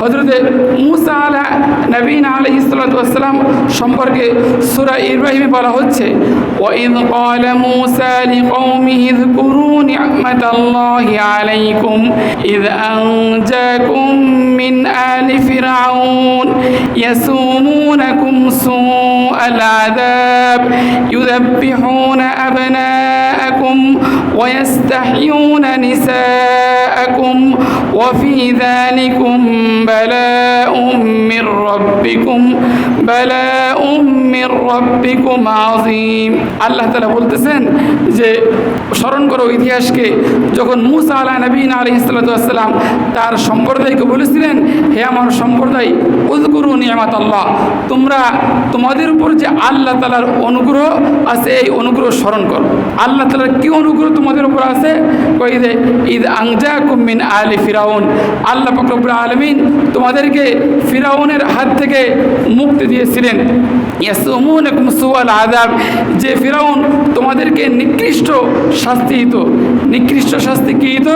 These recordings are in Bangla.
হযরতে মূসা নবীন আলাইহিস সালাতু ওয়াস সালাম সম্পর্কে সূরা ইব্রাহিমে বলা হচ্ছে, ওয়াইয ক্বালা মূসা লিকওমিহি যকুরু নি'মাতাল্লাহি আলাইকুম ইয আনজাকুম মিন আলি ফিরআউন ইয়াসুমুনাকুম সুআল আযাব ইউযাব্বিহুনা আবনাআকুম ওয়া ইস্তাহইয়ুনা নিসাআকুম ওয়া ফি যালিকুম বালাউম মির রাব্বিকুম আযীম। আল্লাহ তাআলা বলতেছেন যে স্মরণ করো ইতিহাসকে, যখন মূসা আলাইহিস সালাতু ওয়াস সালাম তার সম্প্রদায়কে বলেছিলেন, হে আমার সম্প্রদায়, উযকুরু নি'মাতাল্লাহ, তোমরা তোমাদের উপর যে আল্লাহ তাআলার অনুগ্রহ আছে এই অনুগ্রহ স্মরণ করো। আল্লাহ তাআলার কি অনুগ্রহ তোমাদের উপর আছে? কই যে ইয আনজাকুম মিন আলি ফিরাউন, আল্লাহ পাক রব্বুল আলামিন তোমাদেরকে ফিরাউনের হাত থেকে মুক্তি দিয়েছিলেন। ইয়াসুমুনাকুম সুআল আযাব, যে ফিরাউন তোমাদেরকে নিকৃষ্ট শাস্তি দিত। নিকৃষ্ট শাস্তি কি দিত?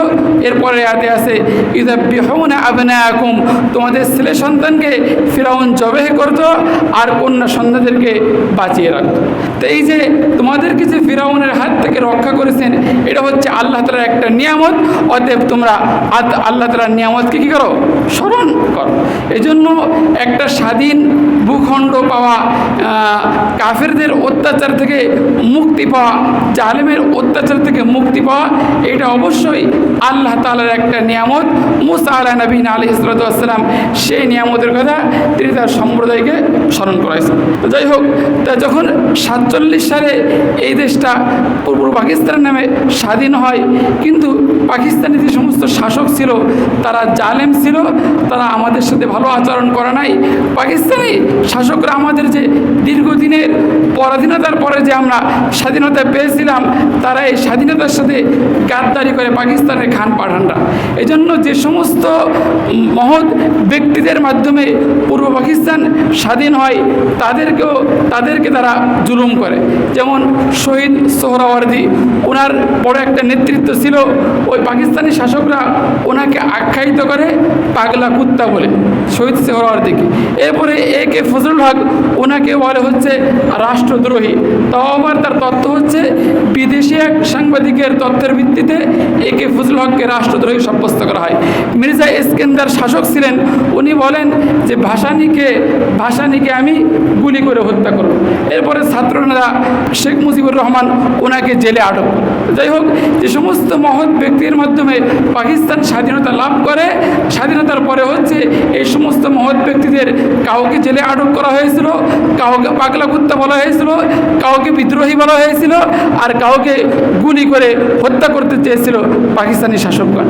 এরপরে আয়াতে আছে ইউযাব্বিহুনা আবনাআকুম, তোমাদের ছেলে সন্তানকে ফিরাউন জবেহ করত আর কন্যা সন্তানদেরকে বাঁচিয়ে রাখত। তো এই যে তোমাদেরকে যে ফিরাউনের হাত থেকে রক্ষা করেছেন, এটা হচ্ছে আল্লাহ তাআলার একটা নিয়ামত। অতএব তোমরা আল্লাহ তাআলার নিয়ামতকে কী করো? স্মরণ করো। এজন্য একটা স্বাধীন ভূখণ্ড পাওয়া, কাফেরদের অত্যাচার থেকে মুক্তি পাওয়া, জালেমের অত্যাচার থেকে মুক্তি পাওয়া, এটা অবশ্যই আল্লাহ তাআলার একটা নিয়ামত। মূসা আলাইহিস সালাতু ওয়াস সালাম সেই নিয়ামতের কথা তিনি তার সম্প্রদায়কে স্মরণ করাইছেন। যাই হোক, তা যখন 47 সালে এই দেশটা পূর্ব পাকিস্তানের নামে স্বাধীন হয়, কিন্তু পাকিস্তানি যে সমস্ত শাসক ছিল তারা জালেম ছিল, তারা আমাদের সাথে ভালো আচরণ করে নাই। পাকিস্তানি শাসকরা আমাদের যে দীর্ঘদিনের পরাধীনতার পরে যে আমরা স্বাধীনতা পেয়েছিলাম, তারা এই স্বাধীনতার সাথে গাদ্দারি করে পাকিস্তানের খান পাঠানরা। এই জন্য যে সমস্ত মহৎ ব্যক্তিদের মাধ্যমে পূর্ব পাকিস্তান স্বাধীন হয় তাদেরকে তারা জুলুম করে। যেমন শহীদ সোহরাওয়ার্দী, ওনার বড় একটা নেতৃত্ব ছিল। ওই পাকিস্তানি শাসকরা ওনাকে আখ্যায়িত করে পাগলা কুত্তা বলে, শহীদ সোহরাওয়ার্দীকে। এরপরে একে ফজলুল হক, ওনাকে বলে হচ্ছে রাষ্ট্রদ্রোহী। তাও আবার তার তথ্য হচ্ছে বিদেশি এক সাংবাদিকের তথ্যের ভিত্তিতে একে ফজলুল হককে রাষ্ট্রদ্রোহী সাব্যস্ত করা হয়। মির্জা ইস্কান্দার শাসক ছিলেন, উনি বলেন যে ভাসানীকে আমি গুলি করে হত্যা করব। এরপরে ছাত্ররা শেখ মুজিবুর রহমান ওনাকে জেলে আটক করে। যাই হোক, যে সমস্ত মহৎ ব্যক্তির মাধ্যমে পাকিস্তান স্বাধীনতা লাভ করে, স্বাধীনতার পরে হচ্ছে এই সমস্ত মহৎ ব্যক্তিদের কাউকে জেলে আটক করা হয়েছিল, কাউকে পাগলা কুত্তা বলা হয়েছিল, কাউকে বিদ্রোহী বলা হয়েছিল, আর কাউকে গুলি করে হত্যা করতে চেয়েছিল পাকিস্তানি শাসকগণ।